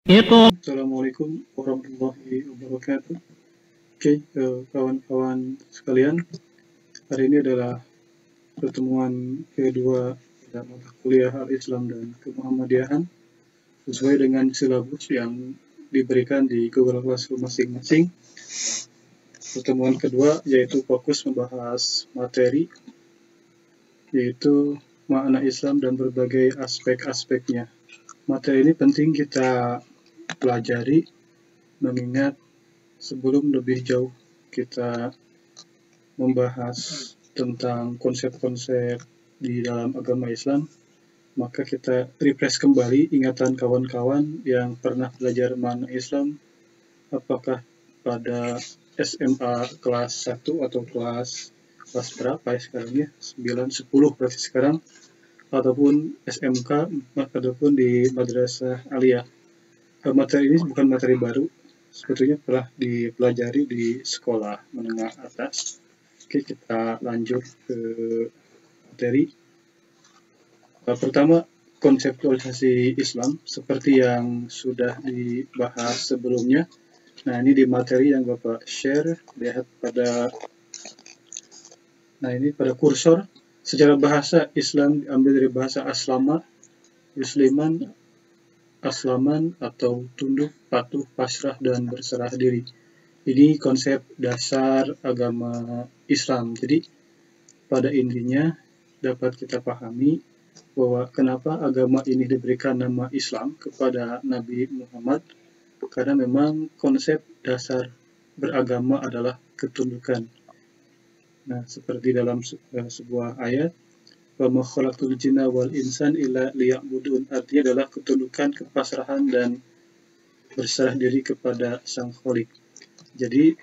Assalamualaikum warahmatullahi wabarakatuh. Oke, kawan-kawan sekalian, hari ini adalah pertemuan kedua pada mata kuliah Al-Islam dan Kemuhammadiyahan sesuai dengan silabus yang diberikan di Google Classroom masing-masing. Pertemuan kedua yaitu fokus membahas materi, yaitu makna Islam dan berbagai aspek-aspeknya. Materi ini penting kita pelajari, mengingat sebelum lebih jauh kita membahas tentang konsep-konsep di dalam agama Islam, maka kita refresh kembali ingatan kawan-kawan yang pernah belajar makna Islam, apakah pada SMA kelas 1 atau kelas berapa ya sekarang ya, 9, 10 berarti sekarang, ataupun SMK, ataupun di Madrasah Aliyah. Materi ini bukan materi baru, sebetulnya telah dipelajari di sekolah menengah atas. Oke, kita lanjut ke materi. Pertama, konseptualisasi Islam seperti yang sudah dibahas sebelumnya. Nah, ini di materi yang Bapak share, lihat pada kursor. Secara bahasa, Islam diambil dari bahasa aslama, yusliman, aslaman atau tunduk, patuh, pasrah, dan berserah diri. Ini konsep dasar agama Islam. Jadi pada intinya dapat kita pahami bahwa kenapa agama ini diberikan nama Islam kepada Nabi Muhammad, karena memang konsep dasar beragama adalah ketundukan. Nah, seperti dalam sebuah ayat, wa ma khalaqtul jinna wal insan illa liya'budun, artinya adalah ketundukan, kepasrahan, dan berserah diri kepada Sang Khalik. Jadi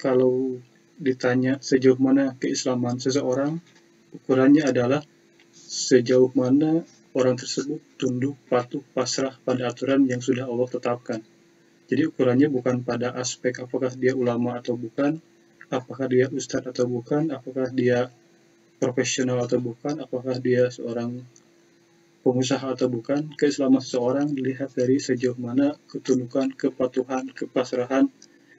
kalau ditanya sejauh mana keislaman seseorang, ukurannya adalah sejauh mana orang tersebut tunduk, patuh, pasrah pada aturan yang sudah Allah tetapkan. Jadi ukurannya bukan pada aspek apakah dia ulama atau bukan, apakah dia ustadz atau bukan, apakah dia profesional atau bukan, apakah dia seorang pengusaha atau bukan. Keislaman seseorang dilihat dari sejauh mana ketundukan, kepatuhan, kepasrahan,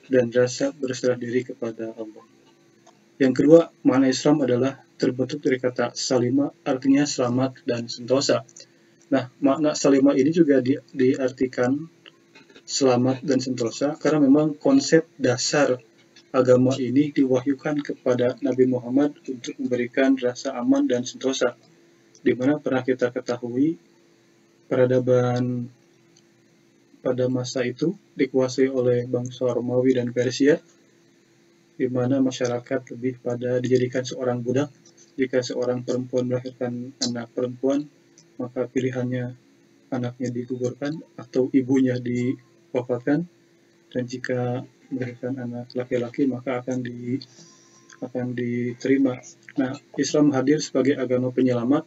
dan rasa berserah diri kepada Allah. Yang kedua, makna Islam adalah terbentuk dari kata salima, artinya selamat dan sentosa. Nah, makna salima ini juga diartikan selamat dan sentosa karena memang konsep dasar agama ini diwahyukan kepada Nabi Muhammad untuk memberikan rasa aman dan sentosa, di mana pernah kita ketahui peradaban pada masa itu dikuasai oleh bangsa Romawi dan Persia, di mana masyarakat lebih pada dijadikan seorang budak. Jika seorang perempuan melahirkan anak perempuan, maka pilihannya anaknya digugurkan atau ibunya diwafatkan, dan jika melahirkan anak laki-laki maka akan diterima. Nah, Islam hadir sebagai agama penyelamat,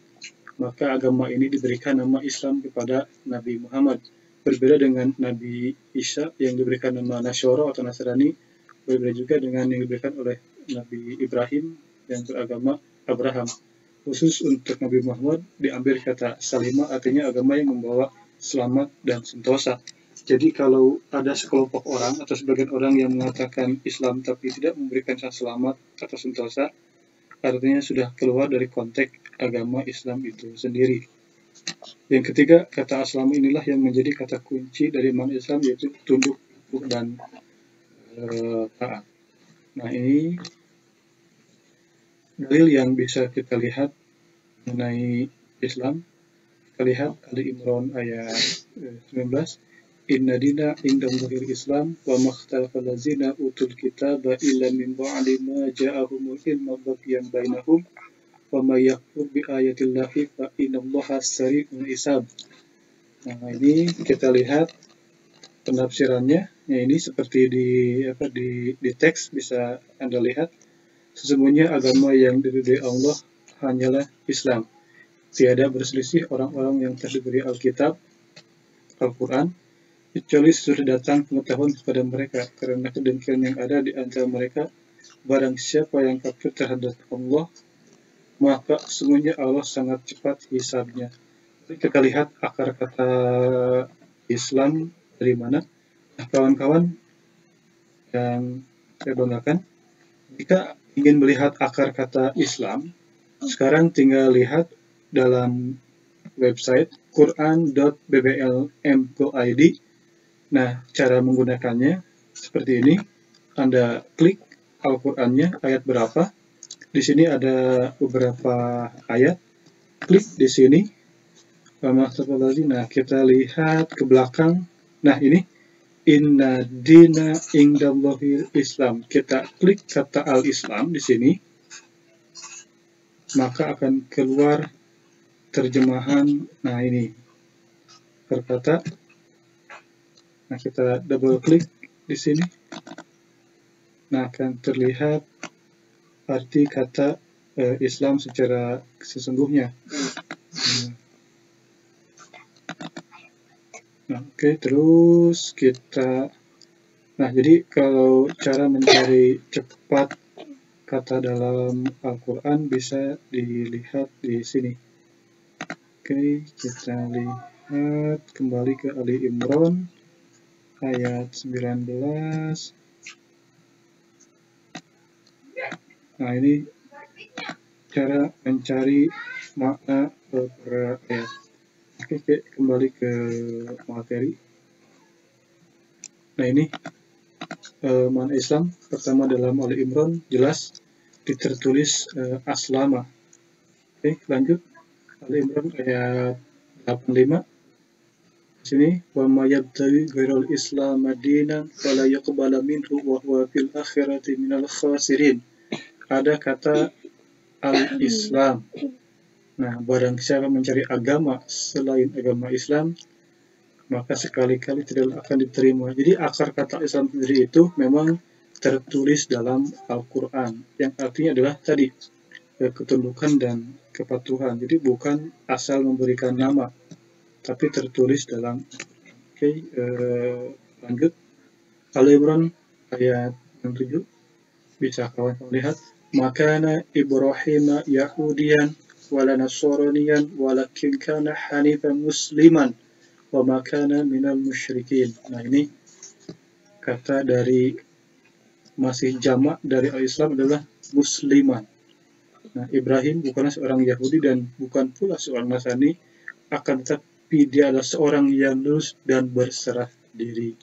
maka agama ini diberikan nama Islam kepada Nabi Muhammad. Berbeda dengan Nabi Isa yang diberikan nama Nasyara atau Nasrani, berbeda juga dengan yang diberikan oleh Nabi Ibrahim yang beragama Abraham. Khusus untuk Nabi Muhammad diambil kata salima, artinya agama yang membawa selamat dan sentosa. Jadi kalau ada sekelompok orang atau sebagian orang yang mengatakan Islam tapi tidak memberikan selamat atau sentosa, artinya sudah keluar dari konteks agama Islam itu sendiri. Yang ketiga, kata aslam inilah yang menjadi kata kunci dari makna Islam, yaitu tunduk, dan taat. Nah, ini dalil yang bisa kita lihat mengenai Islam. Kita lihat Ali Imran ayat 19. Inna dina indallahil Islam wa makhtalafa allazina utul kitaba illa min ba'di ma ja'ahumul ilmu baghyan bainahum wa may yakfur bi ayatillahi fa innallaha sari'ul hisab. Nah, ini kita lihat penafsirannya. Nah, ini seperti di teks bisa Anda lihat. Sesungguhnya agama yang diridhai Allah hanyalah Islam. Tiada berselisih orang-orang yang telah diberi Alkitab, Al-Quran, kecuali sudah datang pengetahuan kepada mereka, karena kedengkian yang ada di antara mereka. Barang siapa yang kafir terhadap Allah, maka sesungguhnya Allah sangat cepat hisabnya. Jadi kita lihat akar kata Islam dari mana. Nah, kawan-kawan yang saya banggakan, jika ingin melihat akar kata Islam, sekarang tinggal lihat dalam website quran.bblm.go.id. Nah, cara menggunakannya seperti ini. Anda klik Al-Qur'annya ayat berapa. Di sini ada beberapa ayat. Klik di sini. Nah, kita lihat ke belakang. Nah, ini Inna dina indallahil Islam. Kita klik kata al-Islam di sini, maka akan keluar terjemahan. Nah, ini berkata. Nah, kita double klik di sini. Nah, akan terlihat arti kata Islam secara sesungguhnya. Nah, oke, terus kita. Nah, jadi kalau cara mencari cepat kata dalam Al-Quran bisa dilihat di sini. Oke, kita lihat kembali ke Ali Imran ayat 19. Nah, ini cara mencari makna per ayat. Oke, kembali ke materi. Nah, ini makna Islam pertama dalam Ali Imran jelas tertulis aslama. Oke, lanjut. Ali Imran ayat 85. Di sini wa may yabtaghi ghairal islam dinan fala yuqbala minhu wa huwa fil akhirati minal khasirin. Ada kata al-Islam. Nah, barang siapa mencari agama selain agama Islam, maka sekali-kali tidak akan diterima. Jadi akar kata Islam sendiri itu memang tertulis dalam Al-Quran, yang artinya adalah tadi ketundukan dan kepatuhan. Jadi bukan asal memberikan nama, tapi tertulis dalam. Oke, lanjut. Al-Imran ayat 67. Bisa kawan-kawan lihat. Makana Ibrahim Yahudiyan wala Nasraniyan walakin kana hanifan musliman wa makana minal musyrikin. Nah, ini kata dari masih jamak dari al-Islam adalah musliman. Nah, Ibrahim bukanlah seorang Yahudi dan bukan pula seorang Nasrani, akan tetapi dia adalah seorang yang lurus dan berserah diri.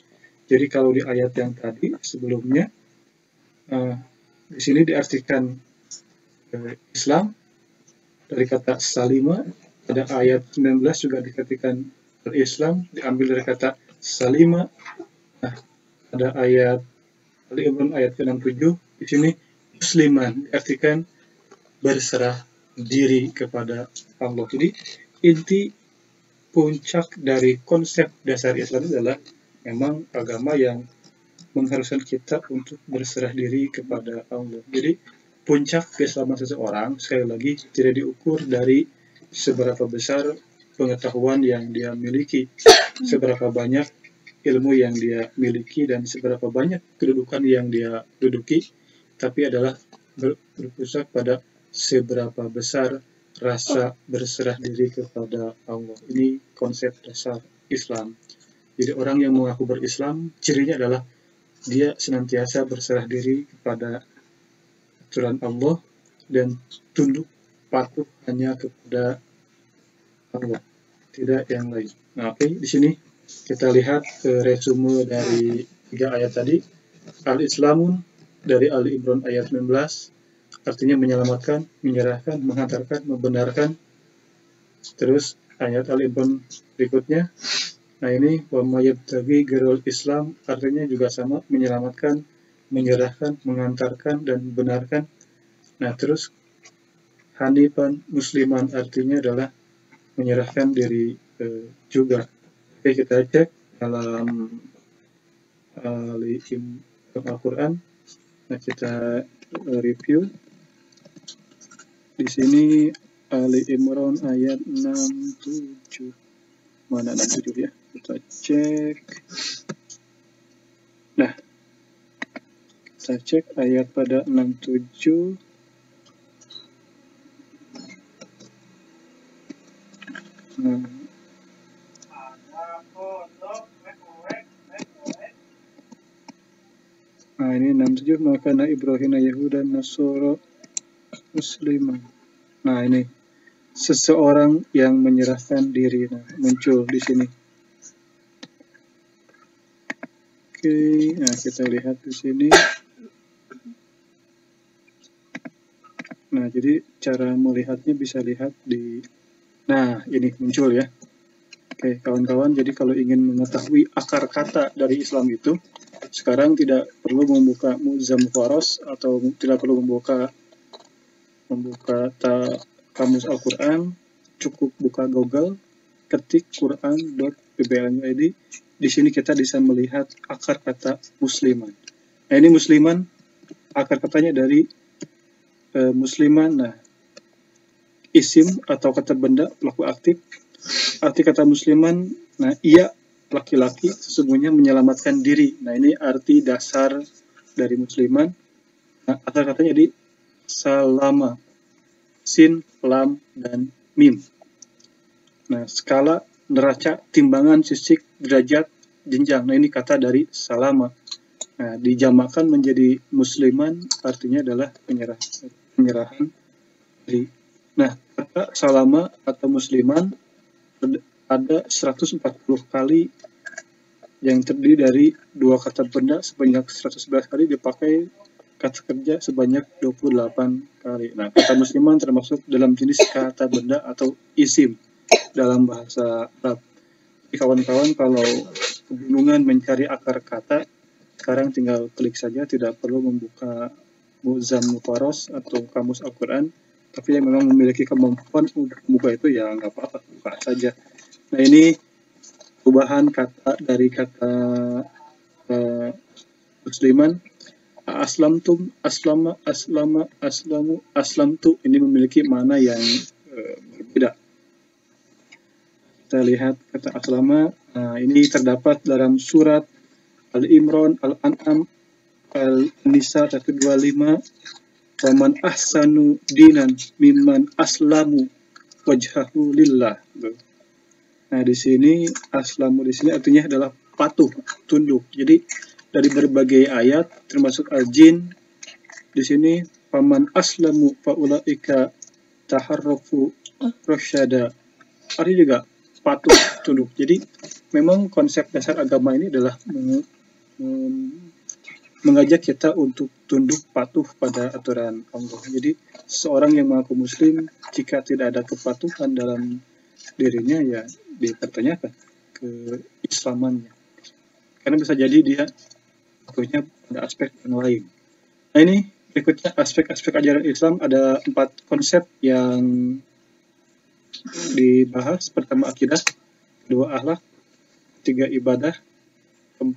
Jadi kalau di ayat yang tadi sebelumnya, di sini diartikan Islam dari kata salima. Pada ayat 19 juga dikatakan Islam diambil dari kata salima. Nah, ada ayat Ali Imran ayat ke-67 di sini musliman diartikan berserah diri kepada Allah. Jadi inti puncak dari konsep dasar Islam adalah memang agama yang mengharuskan kita untuk berserah diri kepada Allah. Jadi puncak keislaman seseorang sekali lagi tidak diukur dari seberapa besar pengetahuan yang dia miliki, seberapa banyak ilmu yang dia miliki, dan seberapa banyak kedudukan yang dia duduki, tapi adalah berpusat pada seberapa besar rasa berserah diri kepada Allah. Ini konsep dasar Islam. Jadi orang yang mengaku berislam, cirinya adalah dia senantiasa berserah diri kepada aturan Allah dan tunduk patuh hanya kepada Allah, tidak yang lain. Nah, oke, di sini kita lihat resume dari 3 ayat tadi. Al-Islamun dari Ali Imran ayat 19, artinya menyelamatkan, menyerahkan, menghantarkan, membenarkan. Terus ayat Ali Imran berikutnya, nah ini wa may yabtaghi ghairal Islam, artinya juga sama, menyelamatkan, menyerahkan, menghantarkan, dan membenarkan. Nah, terus hanifan musliman artinya adalah menyerahkan diri juga. Oke, kita cek dalam Al-Quran. Nah, kita review. Di sini Ali Imran ayat 67. Mana 67 ya? Kita cek. Nah, kita cek ayat pada 67. Nah, ini 67, maka Ibrahim Yahudan Nasoro Musliman. Nah, ini seseorang yang menyerahkan diri. Nah, muncul di sini. Oke, nah kita lihat di sini. Nah, jadi cara melihatnya bisa lihat di, nah ini muncul ya. Oke, kawan-kawan, jadi kalau ingin mengetahui akar kata dari Islam itu, sekarang tidak perlu membuka Mu'jam Faros atau tidak perlu membuka kamus Al-Quran, cukup buka Google, ketik quran.pbln.id. Di sini kita bisa melihat akar kata musliman. Nah, ini musliman, akar katanya dari musliman. Nah, isim atau kata benda pelaku aktif. Arti kata musliman, nah ia laki-laki sesungguhnya menyelamatkan diri. Nah, ini arti dasar dari musliman. Nah, akar katanya di salama, sin, lam, dan mim. Nah, skala, neraca, timbangan, sisik, derajat, jenjang. Nah, ini kata dari salama. Nah, dijamakan menjadi musliman artinya adalah penyerahan diri. Nah, kata salama atau musliman ada 140 kali yang terdiri dari dua kata benda sebanyak 111 kali, dipakai kata kerja sebanyak 28 kali. Nah, kata musliman termasuk dalam jenis kata benda atau isim dalam bahasa Arab. Jadi kawan-kawan kalau kebingungan mencari akar kata, sekarang tinggal klik saja, tidak perlu membuka Mu'jam Faros atau kamus Al-Quran. Tapi yang memang memiliki kemampuan untuk membuka itu ya nggak apa-apa, buka saja. Nah, ini perubahan kata dari kata musliman. Aslamtum, aslama, aslama, aslamu, aslamtu, ini memiliki makna yang berbeda. Kita lihat kata aslama. Nah, ini terdapat dalam surat Al-Imran, Al-An'am, Al-Nisa 125. Waman ahsanu dinan mimman aslamu wajhahu lillah. Nah, di sini aslamu di sini artinya adalah patuh, tunduk. Jadi dari berbagai ayat termasuk Al-Jin di sini, paman aslamu faulaika taharrafu rasyada. Artinya juga patuh, tunduk. Jadi memang konsep dasar agama ini adalah mengajak kita untuk tunduk patuh pada aturan Allah. Jadi seorang yang mengaku muslim, jika tidak ada kepatuhan dalam dirinya, ya dipertanyakan keislamannya. Karena bisa jadi dia patuhnya pada aspek yang lain. Nah, ini berikutnya aspek-aspek ajaran Islam. Ada 4 konsep yang dibahas. Pertama akidah, kedua akhlak, 3 ibadah, 4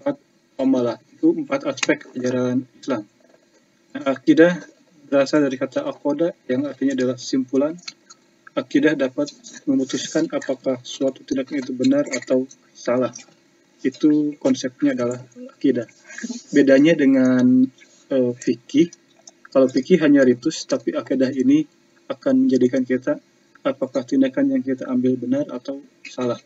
amalah. Itu 4 aspek ajaran Islam. Nah, akidah berasal dari kata aqoda yang artinya adalah simpulan. Akidah dapat memutuskan apakah suatu tindakan itu benar atau salah. Itu konsepnya adalah akidah. Bedanya dengan fikih. Kalau fikih hanya ritus, tapi akidah ini akan menjadikan kita apakah tindakan yang kita ambil benar atau salah.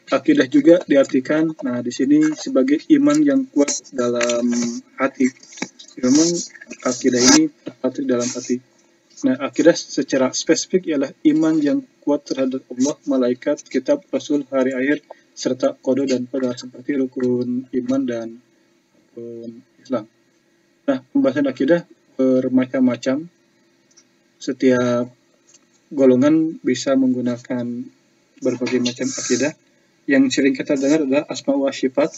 Akidah juga diartikan, nah di sini sebagai iman yang kuat dalam hati. Memang akidah ini terpatri dalam hati. Nah, akidah secara spesifik ialah iman yang kuat terhadap Allah, malaikat, kitab, rasul, hari akhir, serta qada dan qadar seperti rukun iman dan Islam. Nah, pembahasan akidah bermacam-macam. Setiap golongan bisa menggunakan berbagai macam akidah. Yang sering kita dengar adalah asma wa sifat,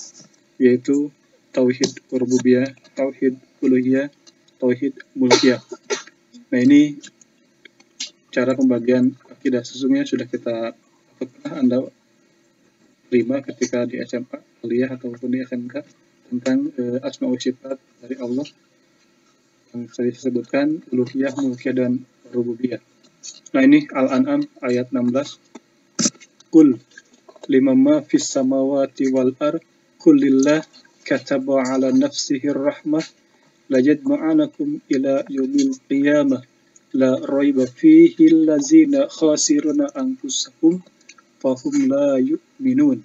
yaitu tauhid rububiyah, tauhid uluhiyah, tauhid mulkiyah. Nah, ini cara pembagian akidah. Sesungguhnya sudah pernah Anda terima ketika di SMA, kuliah ataupun di SMK tentang asma wa sifat dari Allah yang saya sebutkan, uluhiyah, mulkiyah, dan rububiyah. Nah, ini Al-An'am ayat 16. Kul lima ma fis samawati wal ar kullillah kataba ala nafsihi rahmah lajadma'anakum ila yawmil qiyamah la raiba fihi allazina khasiruna anfusahum fahum la yu'minun.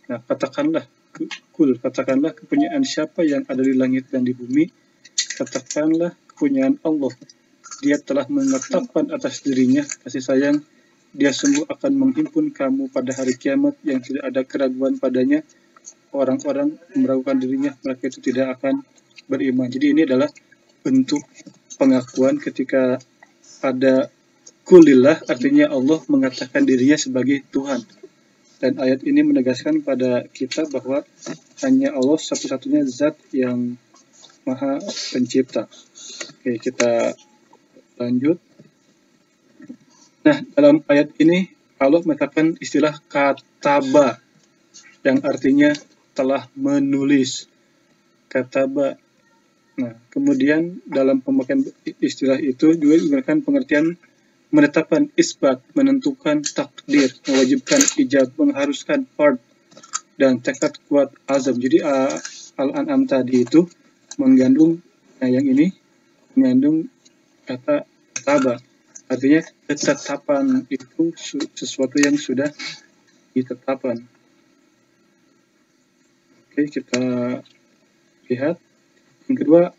Nah, katakanlah Kul, katakanlah kepunyaan siapa yang ada di langit dan di bumi, katakanlah kepunyaan Allah. Dia telah menetapkan atas dirinya kasih sayang. Dia sungguh akan menghimpun kamu pada hari kiamat yang tidak ada keraguan padanya. Orang-orang meragukan dirinya, mereka itu tidak akan beriman. Jadi ini adalah bentuk pengakuan ketika ada kulillah, artinya Allah mengatakan dirinya sebagai Tuhan. Dan ayat ini menegaskan pada kita bahwa hanya Allah satu-satunya zat yang maha pencipta. Oke, kita lanjut. Nah, dalam ayat ini Allah mengatakan istilah kataba, yang artinya telah menulis. Kataba. Nah, kemudian dalam pemakaian istilah itu juga digunakan pengertian menetapkan isbat, menentukan takdir, mewajibkan ijab, mengharuskan fard, dan tekad kuat azam. Jadi Al-An'am tadi itu mengandung, yang ini mengandung kata kataba. Artinya ketetapan itu sesuatu yang sudah ditetapkan. Oke, kita lihat. Yang kedua,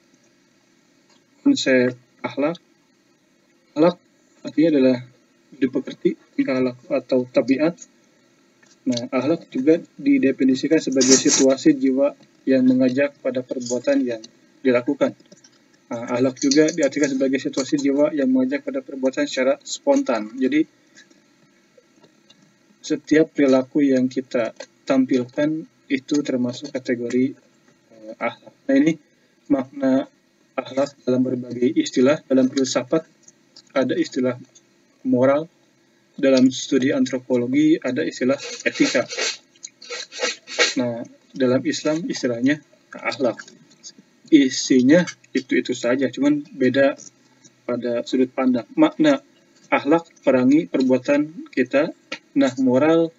konsep akhlak. Akhlak artinya adalah dipekerti, tingkah laku atau tabiat. Nah, akhlak juga didefinisikan sebagai situasi jiwa yang mengajak pada perbuatan yang dilakukan. Nah, akhlak juga diartikan sebagai situasi jiwa yang mengajak pada perbuatan secara spontan. Jadi, setiap perilaku yang kita tampilkan itu termasuk kategori akhlak. Nah, ini makna akhlak dalam berbagai istilah. Dalam filsafat ada istilah moral, dalam studi antropologi ada istilah etika. Nah, dalam Islam istilahnya akhlak. Isinya itu saja, cuman beda pada sudut pandang. Makna akhlak perangi perbuatan kita. Nah, moral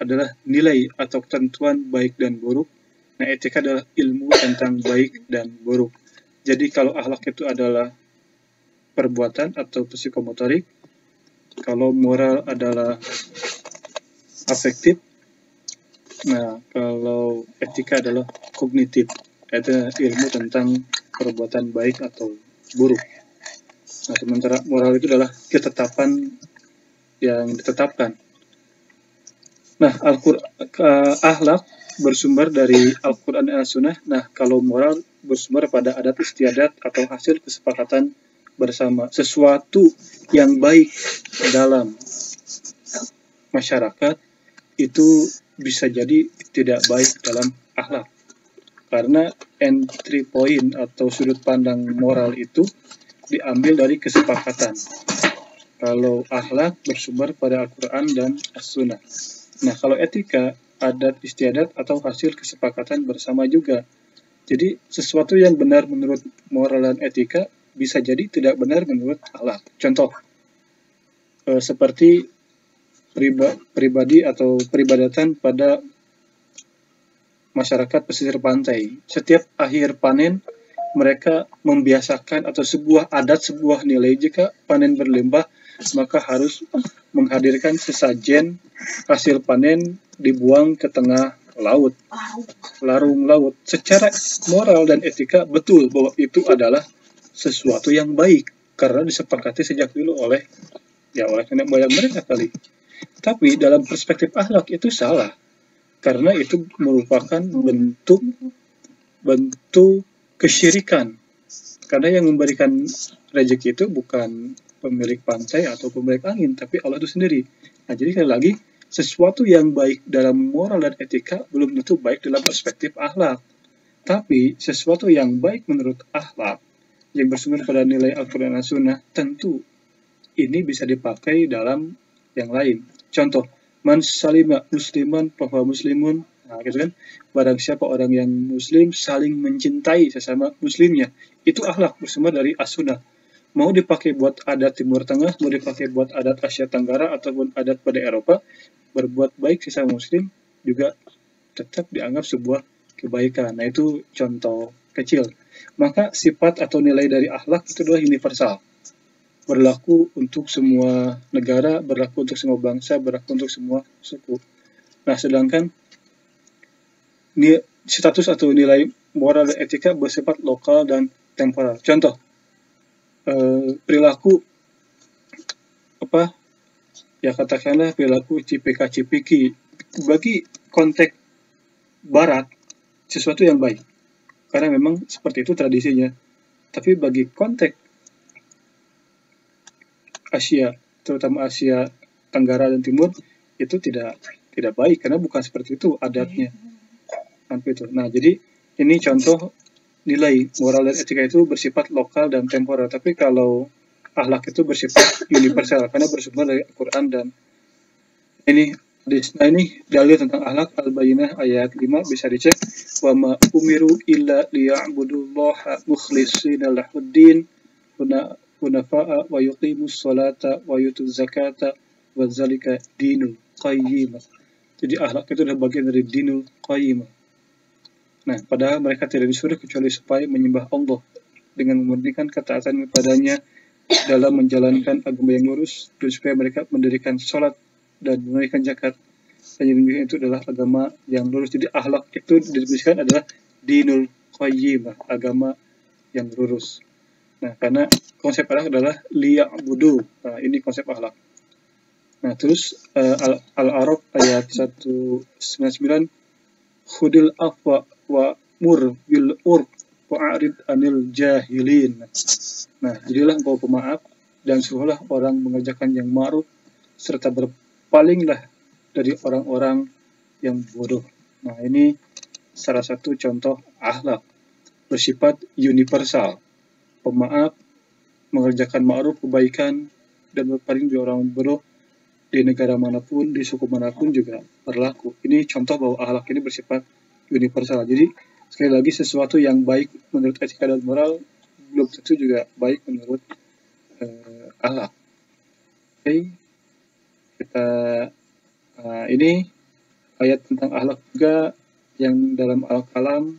adalah nilai atau ketentuan baik dan buruk. Nah, etika adalah ilmu tentang baik dan buruk. Jadi kalau akhlak itu adalah perbuatan atau psikomotorik, kalau moral adalah afektif, nah kalau etika adalah kognitif, itu ilmu tentang perbuatan baik atau buruk. Nah, sementara moral itu adalah ketetapan yang ditetapkan. Nah, akhlak bersumber dari Al-Quran dan As-Sunnah. Nah, kalau moral bersumber pada adat istiadat atau hasil kesepakatan bersama. Sesuatu yang baik dalam masyarakat itu bisa jadi tidak baik dalam akhlak. Karena entry point atau sudut pandang moral itu diambil dari kesepakatan. Kalau akhlak bersumber pada Al-Quran dan As-Sunnah. Nah, kalau etika, adat istiadat atau hasil kesepakatan bersama juga. Jadi, sesuatu yang benar menurut moral dan etika bisa jadi tidak benar menurut akhlak. Contoh, seperti pribadi atau peribadatan pada masyarakat pesisir pantai. Setiap akhir panen, mereka membiasakan atau sebuah adat, sebuah nilai, jika panen berlimpah, maka harus menghadirkan sesajen hasil panen dibuang ke tengah laut, larung laut. Secara moral dan etika betul bahwa itu adalah sesuatu yang baik karena disepakati sejak dulu oleh nenek moyang mereka kali. Tapi dalam perspektif akhlak itu salah karena itu merupakan bentuk kesyirikan. Karena yang memberikan rezeki itu bukan pemilik pantai atau pemilik angin, tapi Allah itu sendiri. Nah, jadi sekali lagi, sesuatu yang baik dalam moral dan etika belum tentu baik dalam perspektif akhlak. Tapi sesuatu yang baik menurut akhlak, yang bersumber pada nilai Al-Quran dan Sunnah, tentu ini bisa dipakai dalam yang lain. Contoh, man salima musliman fahuwa muslimun. Nah, gitu kan. Barang siapa orang yang muslim saling mencintai sesama muslimnya. Itu akhlak bersumber dari As-Sunnah. Mau dipakai buat adat Timur Tengah, mau dipakai buat adat Asia Tenggara, ataupun adat pada Eropa, berbuat baik sesama muslim juga tetap dianggap sebuah kebaikan. Nah, itu contoh kecil. Maka sifat atau nilai dari akhlak itu adalah universal. Berlaku untuk semua negara, berlaku untuk semua bangsa, berlaku untuk semua suku. Nah, sedangkan status atau nilai moral dan etika bersifat lokal dan temporal. Contoh, perilaku ya katakanlah perilaku cipika-cipiki bagi konteks barat sesuatu yang baik, karena memang seperti itu tradisinya. Tapi bagi konteks Asia, terutama Asia Tenggara dan Timur, itu tidak baik karena bukan seperti itu adatnya. Nah, jadi ini contoh nilai moral dan etika itu bersifat lokal dan temporal. Tapi kalau akhlak itu bersifat universal karena bersumber dari Al-Quran. Dan ini dalil tentang akhlak, Al-Bayyinah ayat 5, bisa dicek. Wa ma umiru illa liya'budullaha mukhlishina lahuddin hunafa'a wa yuqimus salata wa yutuz zakata wa zalika dinul qayyimah. Jadi akhlak itu adalah bagian dari dinul qayyimah. Nah, padahal mereka tidak disuruh kecuali supaya menyembah Allah dengan memurnikan ketaatan kepadanya dalam menjalankan agama yang lurus, dan supaya mereka mendirikan sholat dan menunaikan zakat. Dan yang itu adalah agama yang lurus. Jadi akhlak itu didefinisikan adalah dinul qayyimah, agama yang lurus. Nah, karena konsep akhlak adalah liya'budu. Nah, ini konsep akhlak. Nah, terus Al-A'raf ayat 199, khudil afwa wa mur bil urf wa'arid anil jahilin. Nah, jadilah engkau pemaaf dan suruhlah orang mengerjakan yang ma'ruf serta berpalinglah dari orang-orang yang bodoh. Nah, ini salah satu contoh akhlak bersifat universal. Pemaaf, mengerjakan ma'ruf, kebaikan, dan berpaling dari orang bodoh di negara manapun, di suku manapun juga berlaku. Ini contoh bahwa akhlak ini bersifat universal. Jadi sekali lagi, sesuatu yang baik menurut etika dan moral belum tentu juga baik menurut akhlak. Oke, kita ini ayat tentang akhlak juga yang dalam Al-Qalam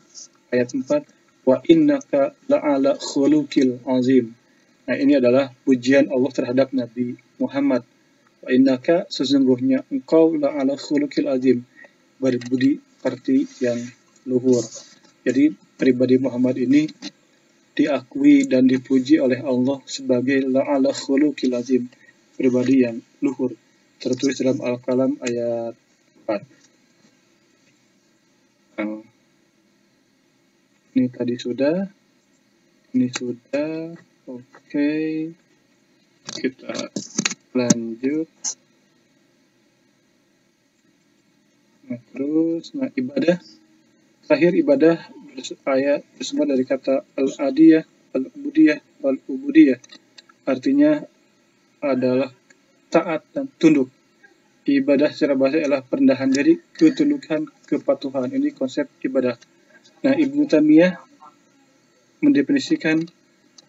ayat 4, wa innaka la'ala khuluqil azim. Nah, ini adalah pujian Allah terhadap Nabi Muhammad. Wa innaka, sesungguhnya engkau la'ala khuluqil azim, berbudi pekerti yang luhur. Jadi pribadi Muhammad ini diakui dan dipuji oleh Allah sebagai la'ala khuluqil azim, pribadi yang luhur, tertulis dalam Al-Qalam ayat 4. Ini tadi sudah, ini sudah. Oke, kita lanjut. Nah, terus, ibadah. Terakhir, ibadah ayat bersumber dari kata al-adiyah, al-ubudiyah, wal-ubudiyah. Artinya adalah taat dan tunduk. Ibadah secara bahasa adalah perendahan diri, ketundukan, kepatuhan. Ini konsep ibadah. Nah, Ibnu Taimiyah mendefinisikan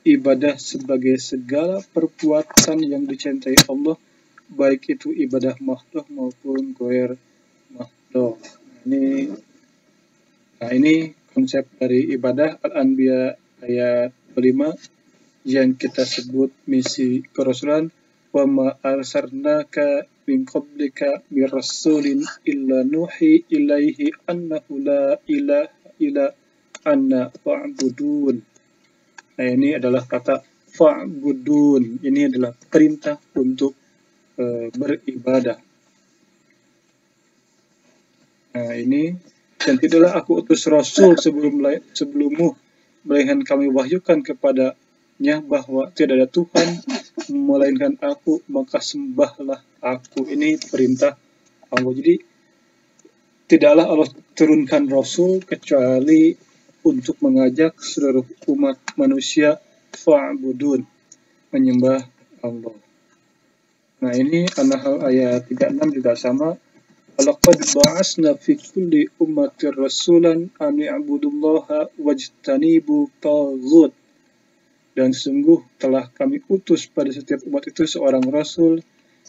ibadah sebagai segala perbuatan yang dicintai Allah, baik itu ibadah mahdoh maupun ghair mahdoh. Ini konsep dari ibadah Al-Anbiya ayat 5 yang kita sebut misi kerasulan. Wa ma arsalnaka min qablika min rasulin illa nuhi ilaihi annahu la ilaha illa anna fa'budun. Nah, ini adalah kata fa'budun. Ini adalah perintah untuk beribadah. Nah, ini, dan tidaklah aku utus Rasul sebelummu, melainkan kami wahyukan kepadanya bahwa tidak ada Tuhan melainkan aku, maka sembahlah aku. Ini perintah Allah. Jadi tidaklah Allah turunkan Rasul kecuali untuk mengajak seluruh umat manusia fa'budun, menyembah Allah. Nah, ini An-Nahl ayat 36 juga sama. Laqad ba'asna fi kulli ummatin rasulan an i'budullaha wajtanibu taghut. Dan sungguh telah kami utus pada setiap umat itu seorang rasul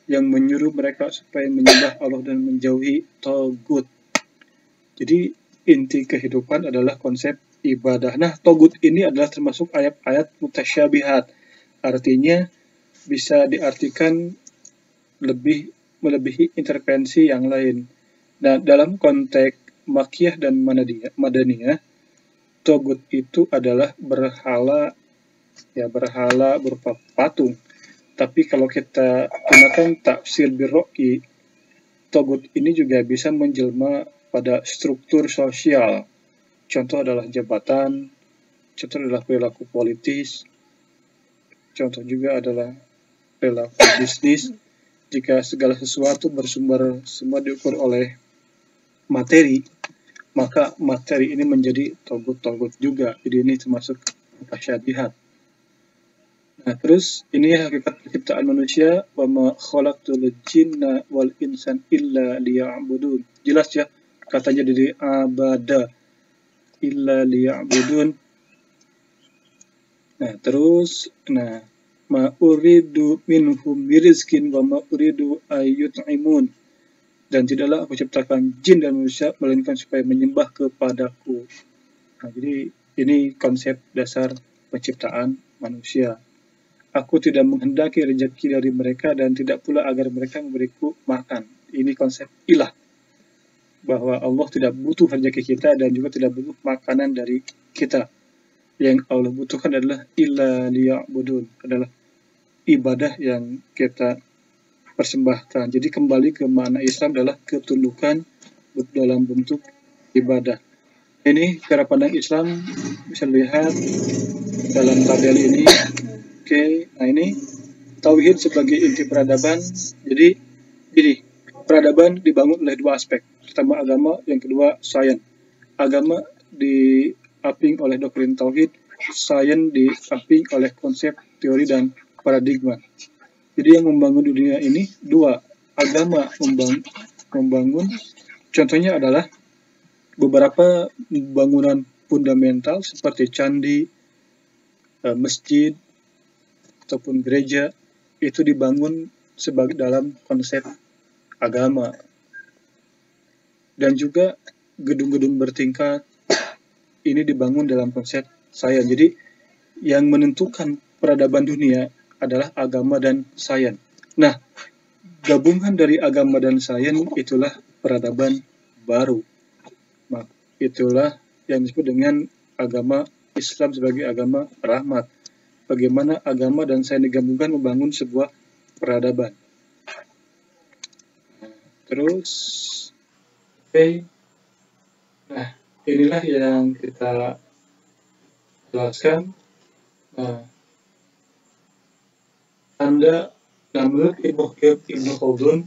yang menyuruh mereka supaya menyembah Allah dan menjauhi taghut. Jadi inti kehidupan adalah konsep ibadah. Nah, taghut ini adalah termasuk ayat-ayat mutasyabihat. Artinya bisa diartikan melebihi intervensi yang lain. Nah, dalam konteks Makkiyah dan Madaniyah, togut itu adalah berhala berupa patung. Tapi kalau kita gunakan tafsir birro'i, togut ini juga bisa menjelma pada struktur sosial. Contoh adalah jabatan, contoh adalah perilaku politis, contoh juga adalah perilaku bisnis. Jika segala sesuatu bersumber semua diukur oleh materi, maka materi ini menjadi togut-togut juga. Jadi ini termasuk mutasyabihat. Nah, terus ini hakikat penciptaan manusia, wa ma khalaqtul jinna wal insan illa liya'budun. Jelas ya, katanya dari abada illa liya'budun. Nah, terus ma uridu minhum birizkin wa ma uridu ayyut'imun. Dan tidaklah aku ciptakan jin dan manusia melainkan supaya menyembah kepadaku. Nah, jadi ini konsep dasar penciptaan manusia. Aku tidak menghendaki rezeki dari mereka dan tidak pula agar mereka memberiku makan. Ini konsep ilah. Bahwa Allah tidak butuh rezeki kita dan juga tidak butuh makanan dari kita. Yang Allah butuhkan adalah illa liya'budun. Adalah ibadah yang kita persembahkan. Jadi kembali ke makna Islam adalah ketundukan dalam bentuk ibadah. Ini cara pandang Islam bisa dilihat dalam tabel ini. Oke, nah ini tauhid sebagai inti peradaban. Jadi ini peradaban dibangun oleh dua aspek. Pertama agama, yang kedua sains. Agama diaping oleh doktrin tauhid, sains diaping oleh konsep, teori dan paradigma. Jadi yang membangun dunia ini dua, agama membangun. Contohnya adalah beberapa bangunan fundamental seperti candi, masjid, ataupun gereja itu dibangun sebagai dalam konsep agama. Dan juga gedung-gedung bertingkat ini dibangun dalam konsep sains. Jadi yang menentukan peradaban dunia adalah agama dan sains. Nah, gabungan dari agama dan sains itulah peradaban baru. Nah, itulah yang disebut dengan agama Islam sebagai agama rahmat. Bagaimana agama dan sains digabungkan membangun sebuah peradaban. Terus, oke. Nah, inilah yang kita jelaskan. Nah, menurut Ibnu Khaldun,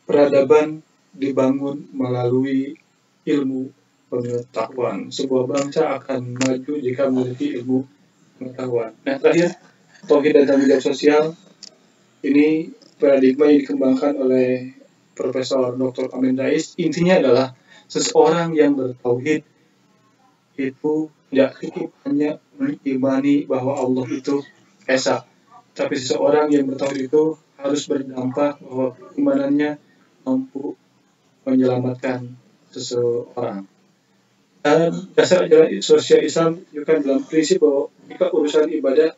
peradaban dibangun melalui ilmu pengetahuan. Sebuah bangsa akan maju jika memiliki ilmu pengetahuan. Nah, terakhir, tauhid dan tanggung jawab sosial. Ini paradigma yang dikembangkan oleh Profesor Dr. Amin Rais. Intinya adalah seseorang yang bertauhid itu tidak cukup hanya mengimani bahwa Allah itu esa, tapi seseorang yang bertauhid itu harus berdampak bahwa keimanannya mampu menyelamatkan seseorang. Dan dasar ajaran sosial Islam juga dalam prinsip bahwa jika urusan ibadah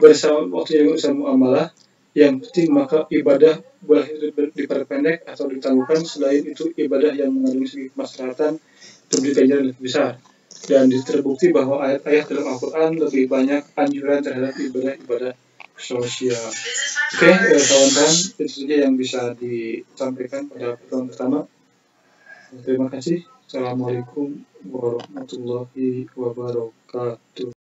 bersama waktu dengan urusan muamalah, yang penting maka ibadah boleh diperpendek atau ditangguhkan. Selain itu ibadah yang mengandung segi kemaslahatan itu ganjaran lebih besar. Dan terbukti bahwa ayat-ayat dalam Al-Quran lebih banyak anjuran terhadap ibadah-ibadah sosial. Oke, kawan-kawan, itu saja yang bisa disampaikan pada pertemuan pertama. Terima kasih. Assalamualaikum warahmatullahi wabarakatuh.